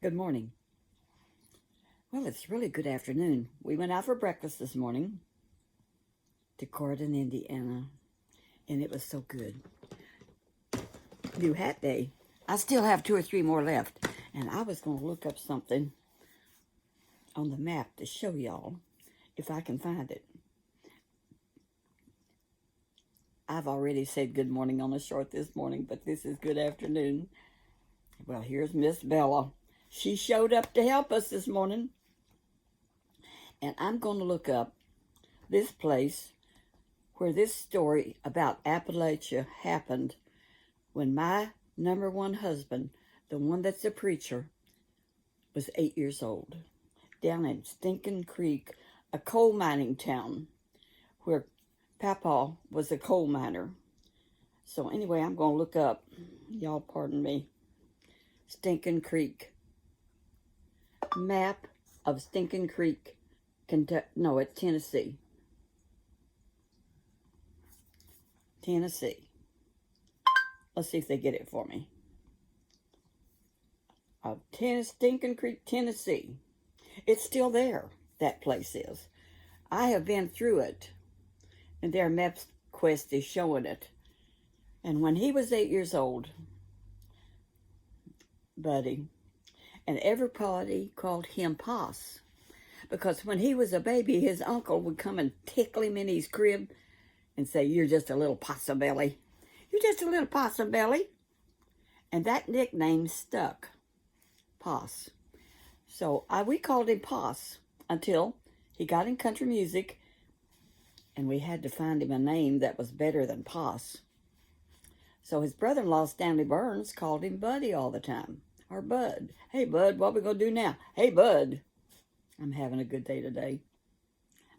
Good morning. Well, it's really good afternoon. We went out for breakfast this morning to Corydon, Indiana, and it was so good. New hat day. I still have 2 or 3 more left, and I was going to look up something on the map to show y'all if I can find it. I've already said good morning on the short this morning, but this is good afternoon. Well, here's Miss Bella. She showed up to help us this morning. And I'm going to look up this place where this story about Appalachia happened when my number one husband, the one that's a preacher, was 8 years old. Down in Stinking Creek, a coal mining town where Papa was a coal miner. So anyway, I'm going to look up, y'all pardon me, Stinking Creek. Map of Stinking Creek. No, it's Tennessee. Tennessee. Let's see if they get it for me. Stinking Creek, Tennessee. It's still there, that place is. I have been through it, and their MapQuest is showing it. And when he was 8 years old, Buddy, and everybody called him Poss. Because when he was a baby, his uncle would come and tickle him in his crib and say, "You're just a little possum belly. You're just a little possum belly." And that nickname stuck, Poss. So we called him Poss until he got in country music, and we had to find him a name that was better than Poss. So his brother-in-law, Stanley Burns, called him Buddy all the time, or Bud. "Hey, Bud, what we going to do now? Hey, Bud." I'm having a good day today.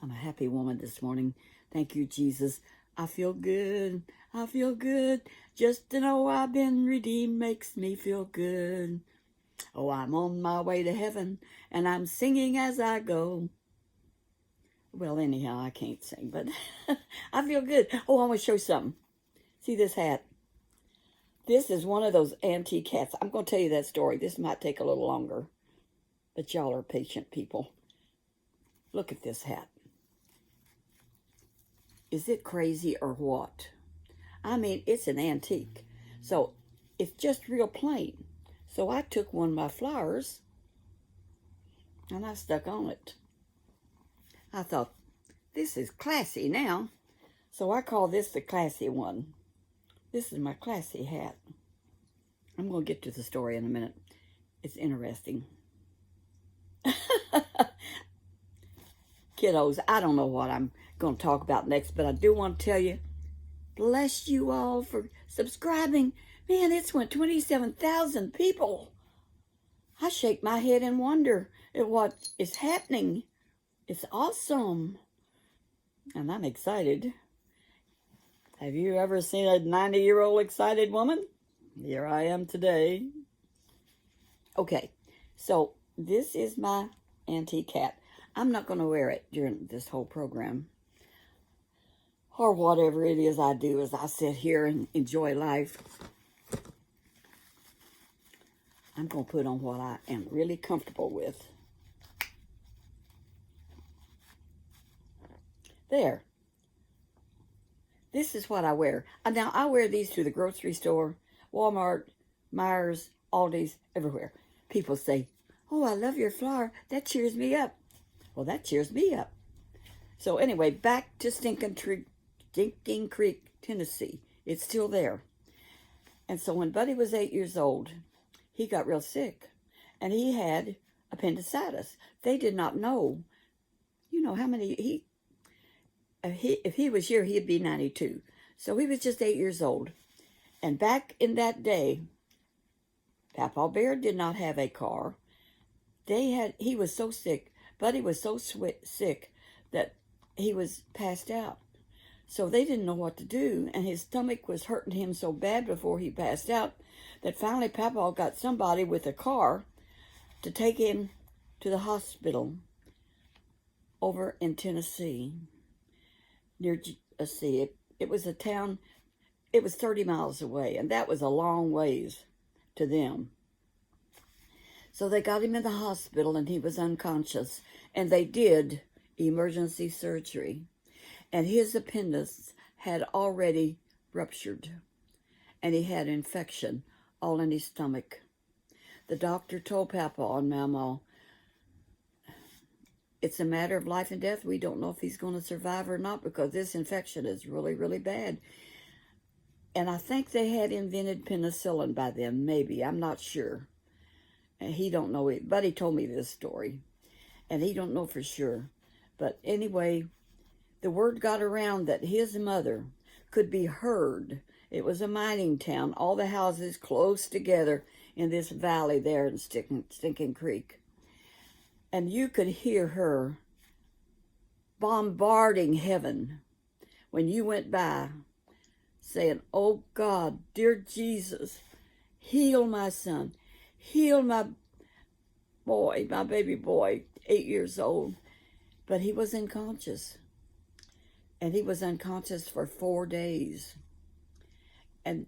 I'm a happy woman this morning. Thank you, Jesus. I feel good. I feel good. Just to know I've been redeemed makes me feel good. Oh, I'm on my way to heaven, and I'm singing as I go. Well, anyhow, I can't sing, but I feel good. Oh, I want to show you something. See this hat? This is one of those antique hats. I'm going to tell you that story. This might take a little longer. But y'all are patient people. Look at this hat. Is it crazy or what? I mean, it's an antique. So it's just real plain. So I took one of my flowers and I stuck on it. I thought, this is classy now. So I call this the classy one. This is my classy hat. I'm going to get to the story in a minute. It's interesting. Kiddos, I don't know what I'm going to talk about next, but I do want to tell you, bless you all for subscribing. Man, it's went 27,000 people. I shake my head and wonder at what is happening. It's awesome. And I'm excited. Have you ever seen a 90-year-old excited woman? Here I am today. Okay, so this is my antique hat. I'm not going to wear it during this whole program. Or whatever it is I do as I sit here and enjoy life. I'm going to put on what I am really comfortable with. There. This is what I wear. Now, I wear these to the grocery store, Walmart, Myers, Aldi's, everywhere. People say, "Oh, I love your flower. That cheers me up." Well, that cheers me up. So anyway, back to Stinking Creek, Tennessee. It's still there. And so when Buddy was 8 years old, he got real sick. And he had appendicitis. They did not know, how many, if he was here, he'd be 92. So he was just 8 years old. And back in that day, Papa Baird did not have a car. He was so sick. Buddy was so sick that he was passed out. So they didn't know what to do, and his stomach was hurting him so bad before he passed out that finally Papa got somebody with a car to take him to the hospital over in Tennessee. It was a town, it was 30 miles away, and that was a long ways to them. So they got him in the hospital and he was unconscious. And they did emergency surgery. And his appendix had already ruptured. And he had infection all in his stomach. The doctor told Papa and Mama, it's a matter of life and death. We don't know if he's going to survive or not because this infection is really, really bad. And I think they had invented penicillin by then, maybe. I'm not sure. And he don't know it. Buddy told me this story. And he don't know for sure. But anyway, the word got around that his mother could be heard. It was a mining town. All the houses close together in this valley there in Stinking Creek. And you could hear her bombarding heaven when you went by, saying, oh God, dear Jesus, heal my son, heal my boy, my baby boy, 8 years old. But he was unconscious. And he was unconscious for 4 days. And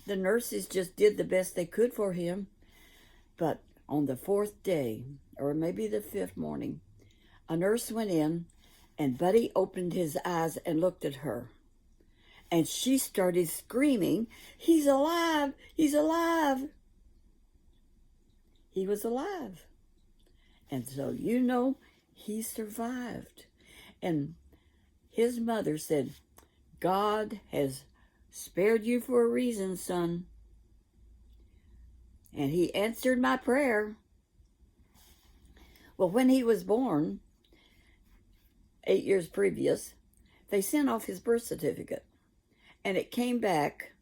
the nurses just did the best they could for him. But on the 4th day, or maybe the 5th morning, a nurse went in and Buddy opened his eyes and looked at her. And she started screaming, he's alive, he's alive. He was alive. And so, you know, he survived. And his mother said, God has spared you for a reason, son. And he answered my prayer. Well, when he was born, 8 years previous, they sent off his birth certificate. And it came back.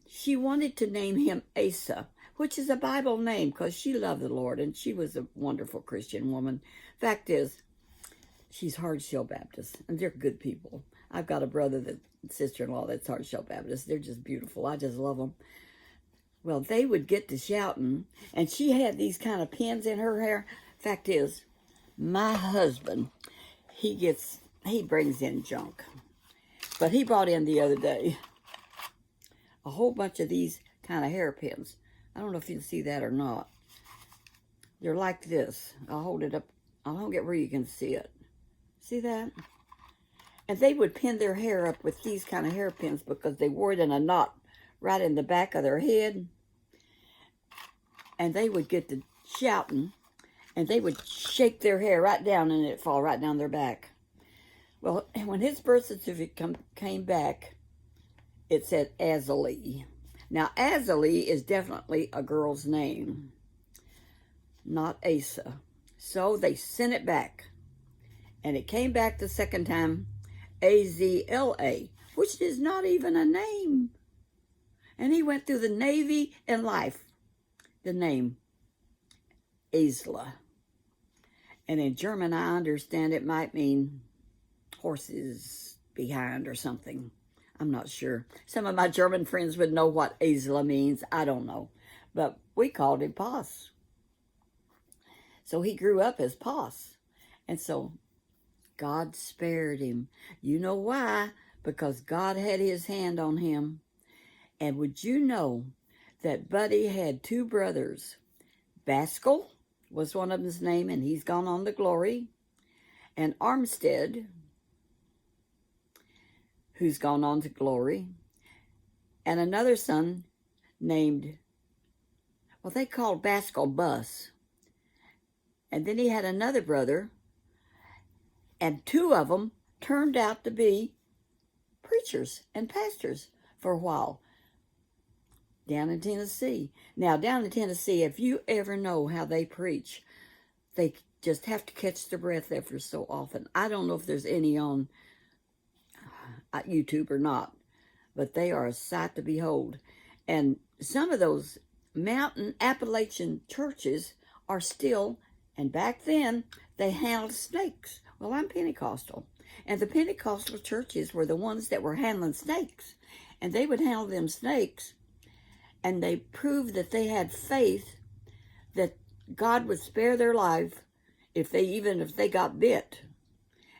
She wanted to name him Asa, which is a Bible name because she loved the Lord and she was a wonderful Christian woman. Fact is, she's Hard-Shell Baptist, and they're good people. I've got a brother, sister-in-law that's Hard-Shell Baptist. They're just beautiful. I just love them. Well, they would get to shouting, and she had these kind of pins in her hair. Fact is, my husband, he brings in junk. But he brought in the other day a whole bunch of these kind of hairpins. I don't know if you can see that or not. They're like this. I'll hold it up. I don't get where you can see it. See that? And they would pin their hair up with these kind of hairpins because they wore it in a knot right in the back of their head. And they would get to shouting, and they would shake their hair right down, and it'd fall right down their back. Well, when his birth certificate came back, it said Azalee. Now, Azalee is definitely a girl's name, not Asa. So they sent it back. And it came back the second time, Azla, which is not even a name. And he went through the Navy and life. The name, Azla. And in German, I understand it might mean horses behind or something. I'm not sure. Some of my German friends would know what Azla means. I don't know. But we called him Poss. So he grew up as Poss. And so God spared him. You know why? Because God had his hand on him. And would you know that Buddy had 2 brothers? Baskell was one of his name, and he's gone on to glory. And Armstead, who's gone on to glory. And another son named, well, they called Baskell Bus. And then he had another brother, and 2 of them turned out to be preachers and pastors for a while down in Tennessee. Now, down in Tennessee, if you ever know how they preach, they just have to catch their breath every so often. I don't know if there's any on YouTube or not, but they are a sight to behold. And some of those mountain Appalachian churches are still, and back then, they handled snakes. Well, I'm Pentecostal, and the Pentecostal churches were the ones that were handling snakes, and they would handle them snakes, and they proved that they had faith that God would spare their life if they got bit.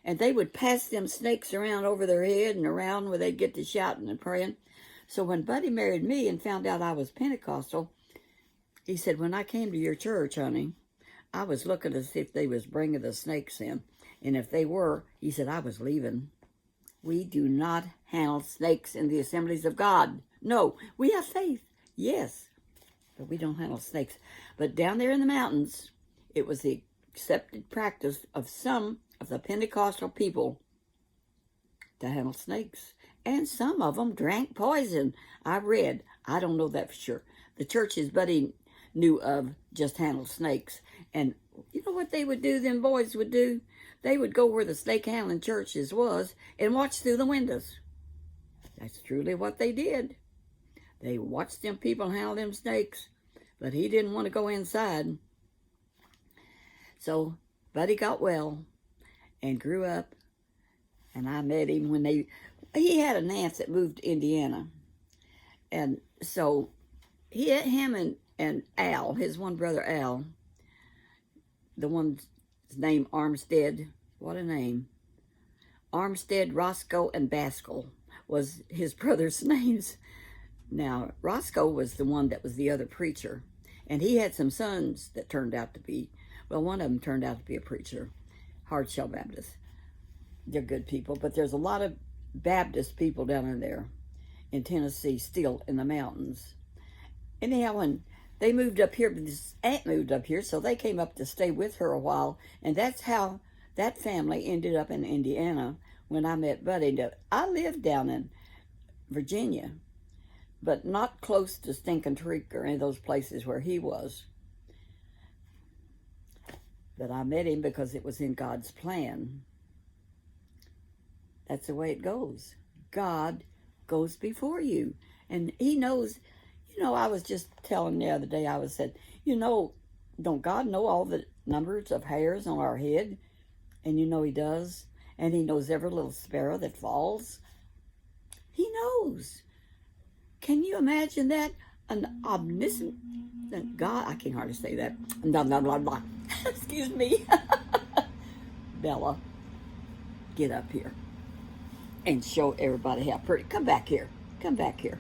And they would pass them snakes around over their head and around where they'd get to shouting and praying. So when Buddy married me and found out I was Pentecostal, He said, when I came to your church, honey, I was looking to see if they was bringing the snakes in. And if they were, he said, I was leaving. We do not handle snakes in the assemblies of God. No, we have faith, yes, but we don't handle snakes. But down there in the mountains, it was the accepted practice of some of the Pentecostal people to handle snakes. And some of them drank poison. I read, I don't know that for sure. The churches Buddy knew of just handled snakes. And you know what they would do, them boys would do? They would go where the snake handling churches was and watch through the windows. That's truly what they did. They watched them people handle them snakes, but he didn't want to go inside. So Buddy got well and grew up, and I met him when he had an aunt that moved to Indiana. And so him and Al, his one brother Al, the one's name Armstead, what a name. Armstead, Roscoe, and Baskell was his brother's names. Now, Roscoe was the one that was the other preacher, and he had some sons that turned out to be, well, one of them turned out to be a preacher, Hardshell Baptist. They're good people, but there's a lot of Baptist people down in there in Tennessee, still in the mountains. Anyhow, when they moved up here, this aunt moved up here, so they came up to stay with her a while, and that's how that family ended up in Indiana when I met Buddy. I lived down in Virginia, but not close to Stinking Creek or any of those places where he was. But I met him because it was in God's plan. That's the way it goes. God goes before you, and he knows. You know, I was just telling the other day, I said, you know, don't God know all the numbers of hairs on our head? And you know he does. And he knows every little sparrow that falls. He knows. Can you imagine that? An omniscient God, I can't hardly say that. Blah, blah, blah, blah. Excuse me. Bella, get up here and show everybody how pretty. Come back here. Come back here.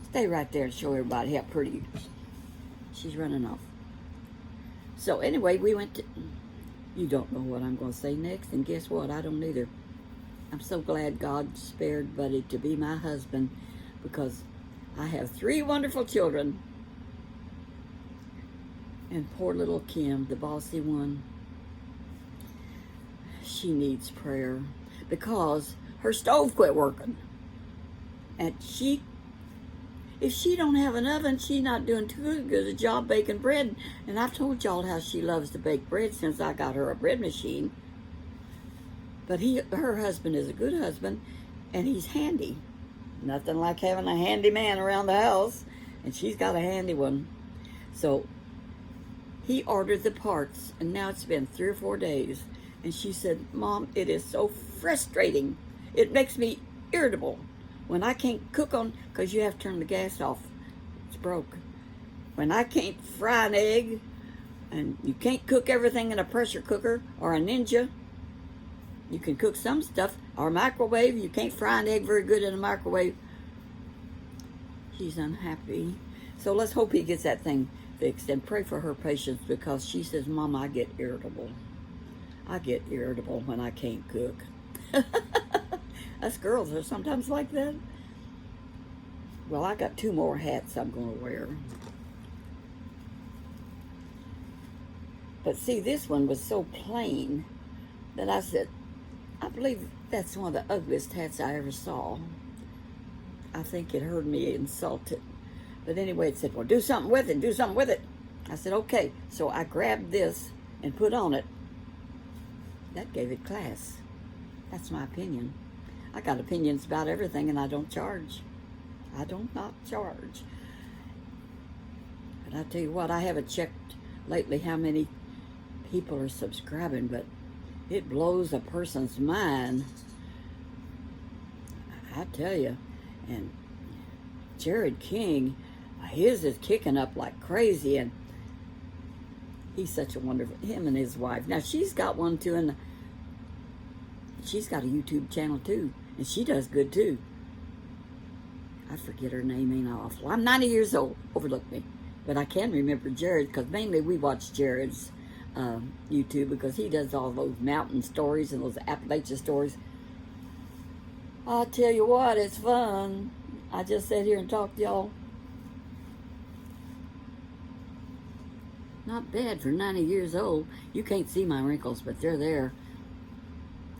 Stay right there and show everybody how pretty she's running off. So anyway, we went to, you don't know what I'm going to say next, and guess what? I don't either. I'm so glad God spared Buddy to be my husband, because I have 3 wonderful children. And poor little Kim, the bossy one, she needs prayer because her stove quit working. And if she don't have an oven, she's not doing too good a job baking bread. And I've told y'all how she loves to bake bread since I got her a bread machine. But her husband is a good husband, and he's handy. Nothing like having a handy man around the house, and she's got a handy one. So he ordered the parts, and now it's been 3 or 4 days. And she said, Mom, it is so frustrating. It makes me irritable when I can't cook on, because you have to turn the gas off. It's broke. When I can't fry an egg, and you can't cook everything in a pressure cooker or a Ninja. You can cook some stuff, or microwave. You can't fry an egg very good in a microwave. She's unhappy. So let's hope he gets that thing fixed, and pray for her patience, because she says, Mom, I get irritable. I get irritable when I can't cook. Us girls are sometimes like that. Well, I got 2 more hats I'm going to wear. But see, this one was so plain that I said, I believe that's one of the ugliest hats I ever saw. I think it heard me insulted. But anyway, it said, well, do something with it, do something with it. I said, okay. So I grabbed this and put on it. That gave it class. That's my opinion. I got opinions about everything, and I don't charge. I do not charge. But I tell you what, I haven't checked lately how many people are subscribing, but it blows a person's mind. I tell you. And Jared King, his is kicking up like crazy, and he's such a wonderful, him and his wife. Now, she's got one too, and she's got a YouTube channel too, and she does good too. I forget her name, ain't awful. I'm 90 years old, overlook me. But I can remember Jared, because mainly we watch Jared's YouTube, because he does all those mountain stories and those Appalachia stories. I tell you what, it's fun. I just sat here and talked to y'all. Not bad for 90 years old. You can't see my wrinkles, but they're there.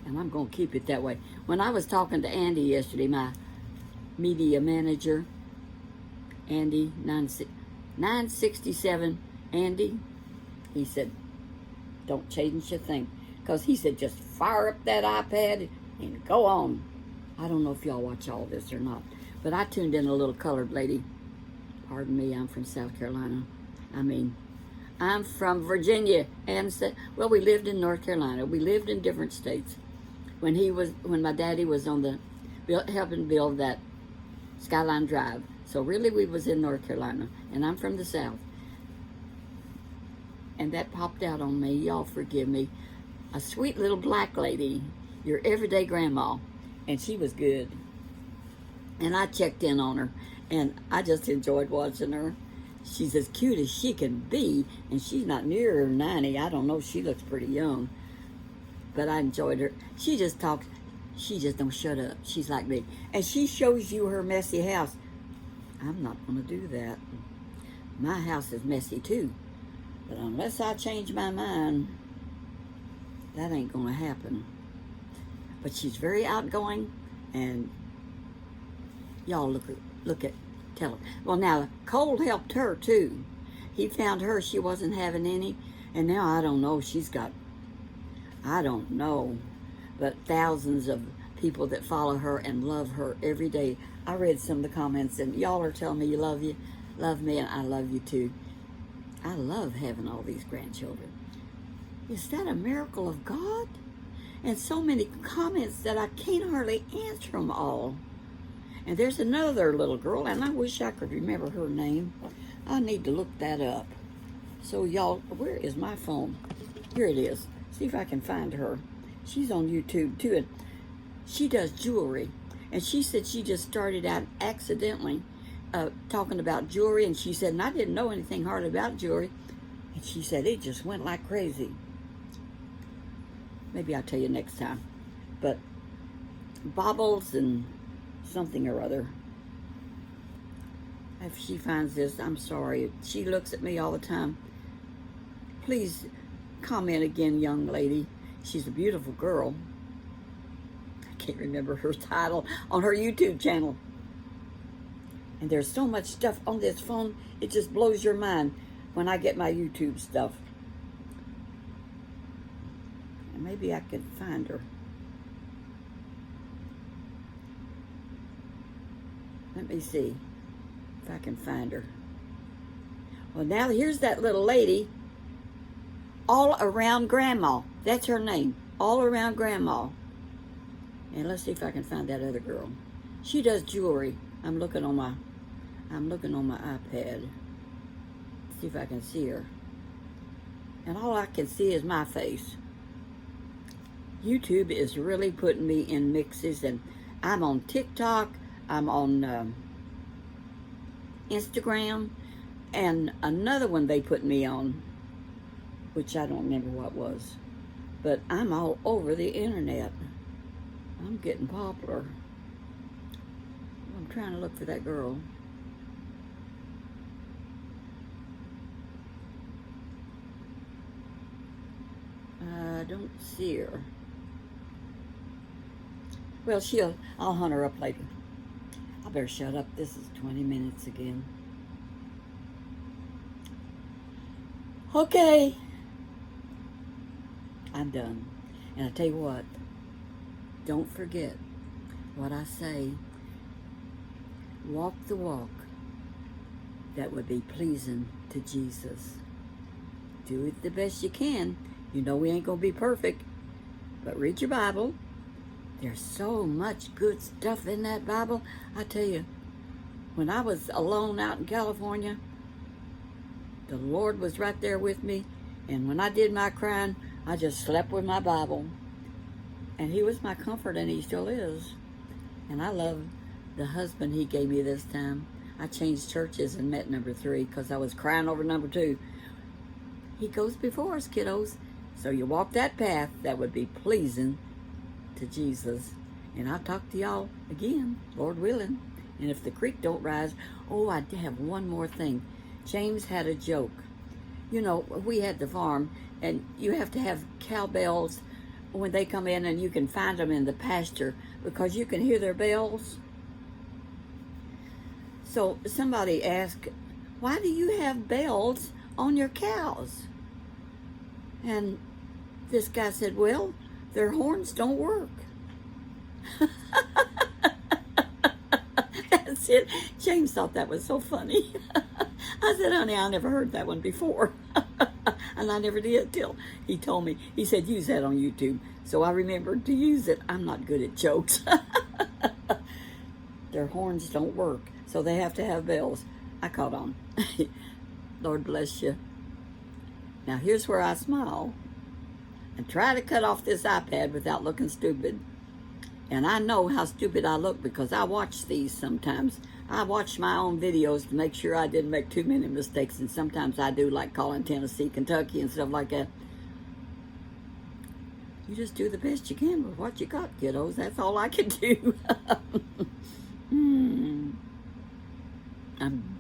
And I'm going to keep it that way. When I was talking to Andy yesterday, my media manager, Andy, 967, Andy, he said, don't change a thing. Because he said, just fire up that iPad and go on. I don't know if y'all watch all this or not. But I tuned in a little colored lady. Pardon me, I'm from South Carolina. I'm from Virginia. And well, we lived in North Carolina. We lived in different states. When my daddy was on helping build that Skyline Drive. So really we was in North Carolina. And I'm from the South. And that popped out on me. Y'all forgive me. A sweet little black lady. Your everyday grandma. And she was good. And I checked in on her. And I just enjoyed watching her. She's as cute as she can be. And she's not near 90. I don't know. She looks pretty young. But I enjoyed her. She just talks. She just don't shut up. She's like me. And she shows you her messy house. I'm not going to do that. My house is messy too. But unless I change my mind, that ain't going to happen. But she's very outgoing. And y'all tell her. Well, now, Cole helped her too. He found her. She wasn't having any. And now I don't know. I don't know, but thousands of people that follow her and love her every day. I read some of the comments, and y'all are telling me you love me, and I love you too. I love having all these grandchildren. Is that a miracle of God? And so many comments that I can't hardly answer them all. And there's another little girl, and I wish I could remember her name. I need to look that up. So y'all, where is my phone? Here it is. See if I can find her. She's on YouTube too, and she does jewelry. And she said she just started out accidentally talking about jewelry, and she said, and I didn't know anything hard about jewelry, and she said it just went like crazy. Maybe I'll tell you next time. But baubles and something or other. If she finds this, I'm sorry. She looks at me all the time. Please comment again, young lady. She's a beautiful girl. I can't remember her title on her YouTube channel. And there's so much stuff on this phone, it just blows your mind when I get my YouTube stuff. And maybe I could find her. Let me see if I can find her. Well, now here's that little lady. All Around Grandma. That's her name. All Around Grandma. And let's see if I can find that other girl. She does jewelry. I'm looking on my iPad. See if I can see her. And all I can see is my face. YouTube is really putting me in mixes, and I'm on TikTok. I'm on Instagram, and another one they put me on, which I don't remember what was. But I'm all over the internet. I'm getting popular. I'm trying to look for that girl. I don't see her. Well, I'll hunt her up later. I better shut up. This is 20 minutes again. Okay. I'm done. And I tell you what, don't forget what I say. Walk the walk that would be pleasing to Jesus. Do it the best you can. You know we ain't going to be perfect, but read your Bible. There's so much good stuff in that Bible. I tell you, when I was alone out in California, the Lord was right there with me. And when I did my crying, I just slept with my Bible. And he was my comfort, and he still is. And I love the husband he gave me this time. I changed churches and met number 3 because I was crying over number 2. He goes before us, kiddos. So you walk that path that would be pleasing to Jesus. And I'll talk to y'all again, Lord willing. And if the creek don't rise, oh, I have one more thing. James had a joke. You know, we had the farm, and you have to have cowbells when they come in, and you can find them in the pasture because you can hear their bells. So somebody asked, why do you have bells on your cows? And this guy said, well, their horns don't work. That's it. James thought that was so funny. I said, honey, I never heard that one before. And I never did till he told me. He said, use that on YouTube. So I remembered to use it. I'm not good at jokes. Their horns don't work, so they have to have bells. I caught on. Lord bless you. Now here's where I smile and try to cut off this iPad without looking stupid. And I know how stupid I look because I watch these sometimes. I watch my own videos to make sure I didn't make too many mistakes, and sometimes I do, like calling Tennessee, Kentucky, and stuff like that. You just do the best you can with what you got, kiddos. That's all I can do. I'm